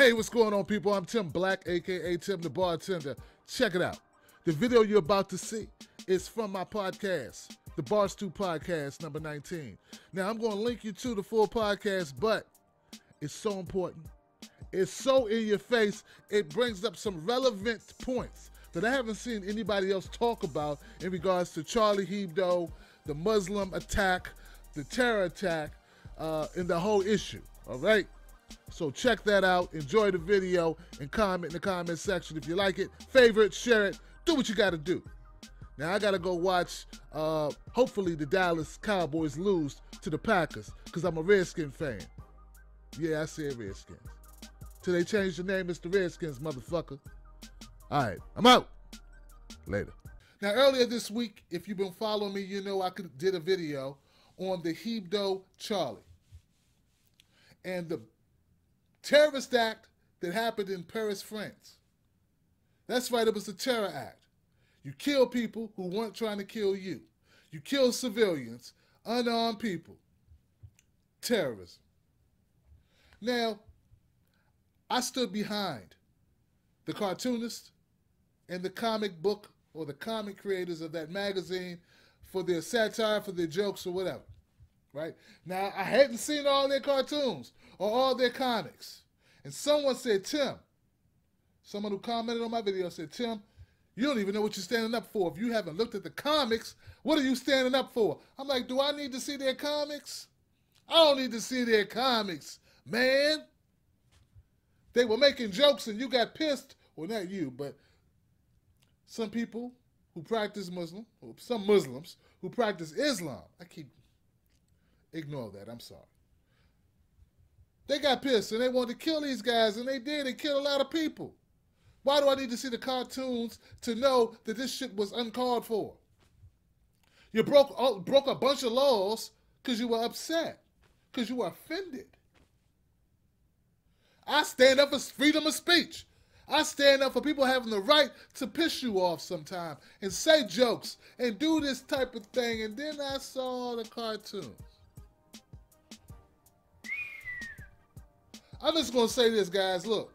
Hey, what's going on, people? I'm Tim Black, a.k.a. Tim the Bartender. Check it out. The video you're about to see is from my podcast, the Barstool Podcast, number 19. Now, I'm going to link you to the full podcast, but it's so important. It's so in your face. It brings up some relevant points that I haven't seen anybody else talk about in regards to Charlie Hebdo, the Muslim attack, the terror attack, and the whole issue, all right? So check that out, enjoy the video, and comment in the comment section if you like it. Favorite, share it, do what you gotta do. Now I gotta go watch, hopefully the Dallas Cowboys lose to the Packers, because I'm a Redskin fan. Yeah, I said Redskins. Till they change the name, it's the Redskins, motherfucker. All right, I'm out. Later. Now earlier this week, if you've been following me, you know I did a video on the Hebdo Charlie. And the terrorist act that happened in Paris, France. That's right, it was a terror act. You kill people who weren't trying to kill you. You kill civilians, unarmed people. Terrorism. Now, I stood behind the cartoonist and the comic book or the comic creators of that magazine for their satire, for their jokes or whatever. Right? Now, I hadn't seen all their cartoons or all their comics. And someone said, Tim, someone who commented on my video said, Tim, you don't even know what you're standing up for. If you haven't looked at the comics, what are you standing up for? I'm like, do I need to see their comics? I don't need to see their comics, man. They were making jokes and you got pissed. Well, not you, but some people who practice Muslim, or some Muslims who practice Islam. Ignore that, I'm sorry. They got pissed and they wanted to kill these guys, and they did. They killed a lot of people. Why do I need to see the cartoons to know that this shit was uncalled for? You broke a bunch of laws because you were upset, because you were offended. I stand up for freedom of speech. I stand up for people having the right to piss you off sometime and say jokes and do this type of thing. And then I saw the cartoons. I'm just going to say this, guys. Look,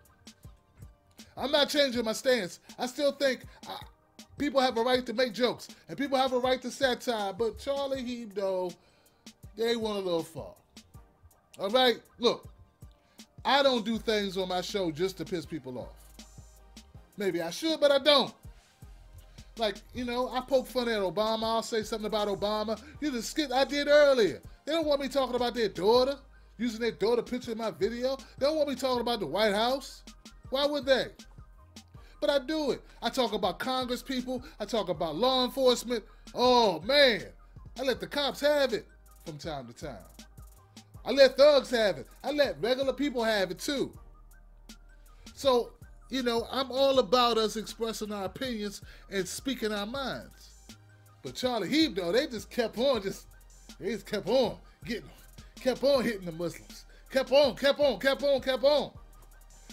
I'm not changing my stance. I still think people have a right to make jokes and people have a right to satire, but Charlie Hebdo, they went a little far. All right? Look, I don't do things on my show just to piss people off. Maybe I should, but I don't. Like, you know, I poke fun at Obama. I'll say something about Obama. You the skit I did earlier. They don't want me talking about their daughter, using their daughter picture in my video. They don't want me talking about the White House. Why would they? But I do it. I talk about Congress people. I talk about law enforcement. Oh, man. I let the cops have it from time to time. I let thugs have it. I let regular people have it too. So, you know, I'm all about us expressing our opinions and speaking our minds. But Charlie Hebdo, they just kept on hitting the Muslims. Kept on.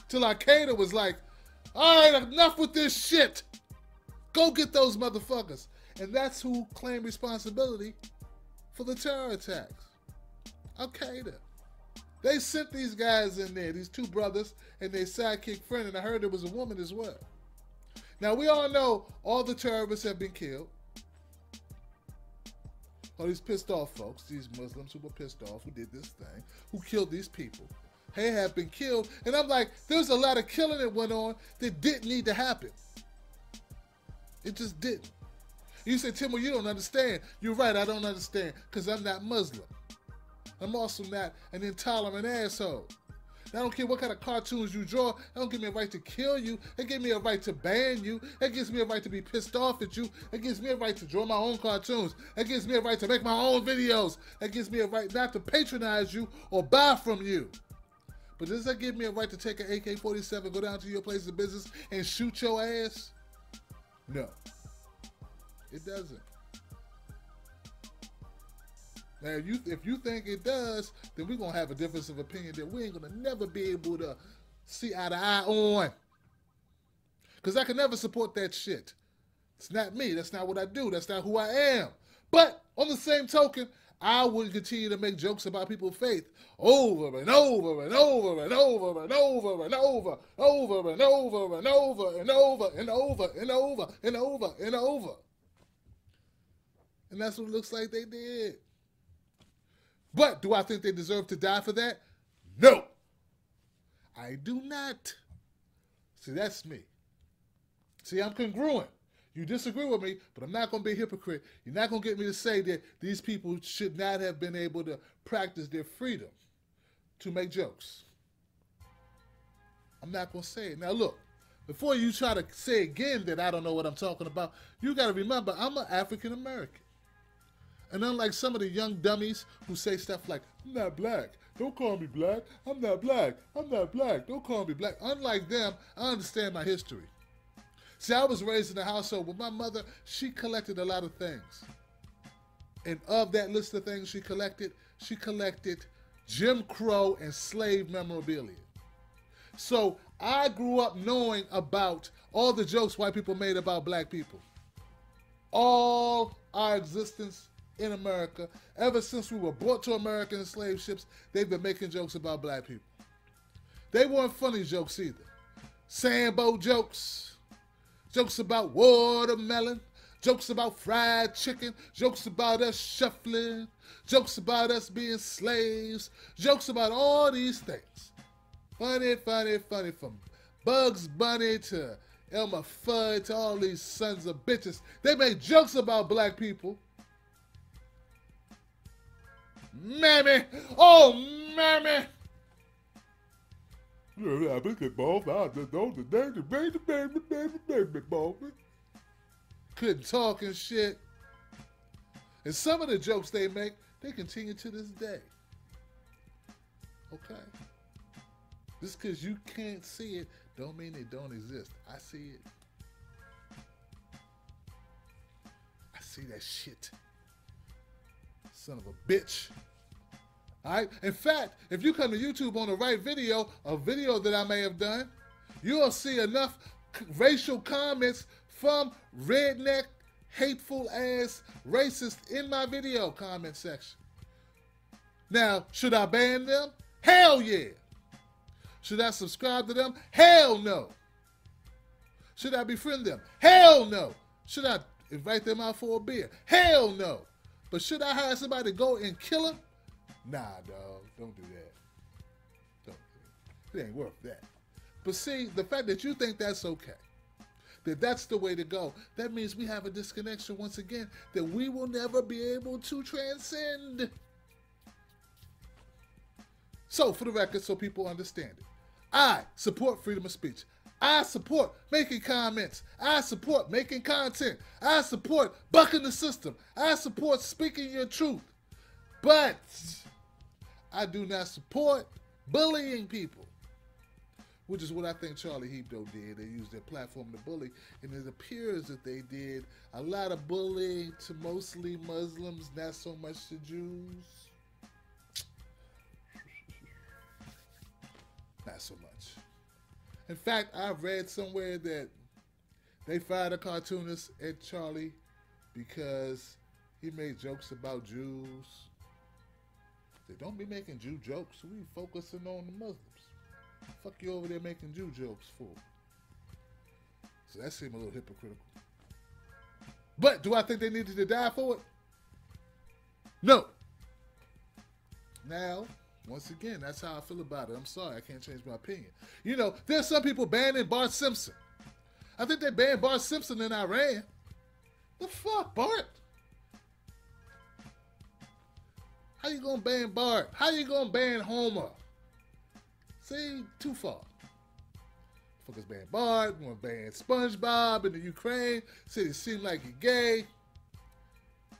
Till Al-Qaeda was like, all right, enough with this shit. Go get those motherfuckers. And that's who claimed responsibility for the terror attacks. Al-Qaeda. They sent these guys in there, these two brothers and their sidekick friend, and I heard there was a woman as well. Now, we all know all the terrorists have been killed. All these pissed off folks, these Muslims who were pissed off, who did this thing, who killed these people, they have been killed. And I'm like, there's a lot of killing that went on that didn't need to happen. It just didn't. You say, Tim, well, you don't understand. You're right, I don't understand, because I'm not Muslim. I'm also not an intolerant asshole. I don't care what kind of cartoons you draw. That don't give me a right to kill you. It gives me a right to ban you. It gives me a right to be pissed off at you. It gives me a right to draw my own cartoons. It gives me a right to make my own videos. It gives me a right not to patronize you or buy from you. But does that give me a right to take an AK-47, go down to your place of business, and shoot your ass? No. It doesn't. Now, if you think it does, then we're going to have a difference of opinion that we ain't going to never be able to see eye to eye on. Because I can never support that shit. It's not me. That's not what I do. That's not who I am. But on the same token, I would continue to make jokes about people's faith over and over and over and over and over and over, over and over and over and over and over and over and over and over. And that's what it looks like they did. But do I think they deserve to die for that? No. I do not. See, that's me. See, I'm congruent. You disagree with me, but I'm not going to be a hypocrite. You're not going to get me to say that these people should not have been able to practice their freedom to make jokes. I'm not going to say it. Now, look, before you try to say again that I don't know what I'm talking about, you got to remember I'm an African American. And unlike some of the young dummies who say stuff like, I'm not black, don't call me black, I'm not black, I'm not black, don't call me black. Unlike them, I understand my history. See, I was raised in a household where my mother, she collected a lot of things. And of that list of things she collected Jim Crow and slave memorabilia. So I grew up knowing about all the jokes white people made about black people. All our existence in America, ever since we were brought to America in slave ships, they've been making jokes about black people. They weren't funny jokes either. Sandboat jokes, jokes about watermelon, jokes about fried chicken, jokes about us shuffling, jokes about us being slaves, jokes about all these things. Funny, funny, funny, from Bugs Bunny to Elmer Fudd to all these sons of bitches. They make jokes about black people. Mammy! Oh, mammy! Yeah, I think it both. I just know the baby. Couldn't talk and shit. And some of the jokes they make, they continue to this day. Okay? Just because you can't see it, don't mean they don't exist. I see it. I see that shit. Son of a bitch. All right? In fact, if you come to YouTube on the right video, a video that I may have done, you'll see enough racial comments from redneck, hateful ass racist in my video comment section. Now, should I ban them? Hell yeah. Should I subscribe to them? Hell no. Should I befriend them? Hell no. Should I invite them out for a beer? Hell no. But should I hire somebody to go and kill them? Nah, dog. Don't do that. Don't do it. It ain't worth that. But see, the fact that you think that's okay, that that's the way to go, that means we have a disconnection once again that we will never be able to transcend. So, for the record, so people understand it, I support freedom of speech. I support making comments. I support making content. I support bucking the system. I support speaking your truth. But I do not support bullying people, which is what I think Charlie Hebdo did. They used their platform to bully, and it appears that they did a lot of bullying to mostly Muslims, not so much to Jews. Not so much. In fact, I've read somewhere that they fired a cartoonist at Charlie because he made jokes about Jews. They don't be making Jew jokes. We focusing on the Muslims. Fuck you over there making Jew jokes for. So that seemed a little hypocritical. But do I think they needed to die for it? No. Now, once again, that's how I feel about it. I'm sorry, I can't change my opinion. You know, there's some people banning Bart Simpson. I think they banned Bart Simpson in Iran. The fuck, Bart? How you gonna ban Bart? How you gonna ban Homer? See, too far. Fuckers ban Bart, wanna ban SpongeBob in the Ukraine. Said he seemed like you're gay.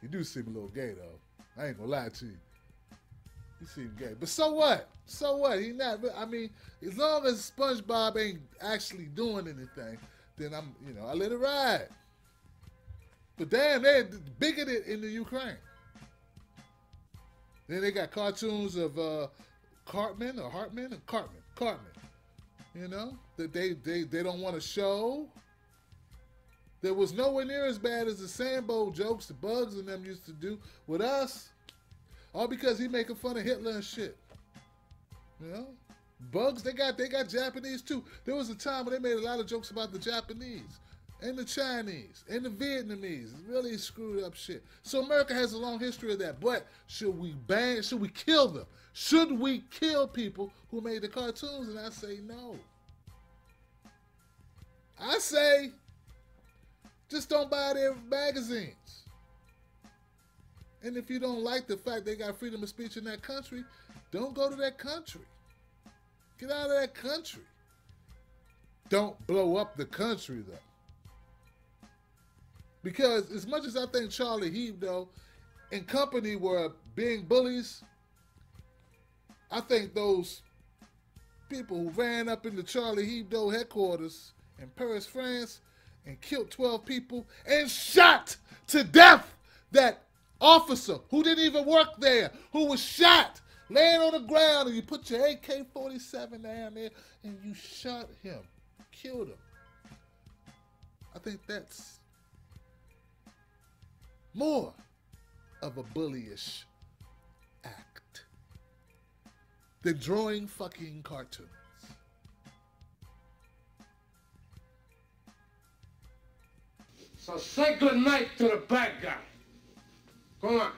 You do seem a little gay though. I ain't gonna lie to you. You seem gay. But so what? So what? He not, I mean, as long as SpongeBob ain't actually doing anything, then I let it ride. But damn, they're bigoted in the Ukraine. Then they got cartoons of Cartman. You know, that they don't want to show. That was nowhere near as bad as the Sambo jokes the Bugs and them used to do with us. All because he making fun of Hitler and shit. You know? Bugs, they got Japanese too. There was a time when they made a lot of jokes about the Japanese and the Chinese and the Vietnamese. It's really screwed up shit. So America has a long history of that. But should we kill them? Should we kill people who made the cartoons? And I say no. I say just don't buy their magazines. And if you don't like the fact they got freedom of speech in that country, don't go to that country. Get out of that country. Don't blow up the country, though. Because as much as I think Charlie Hebdo and company were being bullies, I think those people who ran up into Charlie Hebdo headquarters in Paris, France, and killed 12 people and shot to death that officer who didn't even work there, who was shot, laying on the ground, and you put your AK-47 down there and you shot him, killed him. I think that's more of a bullyish act than drawing fucking cartoons. So say good night to the bad guy. Come on.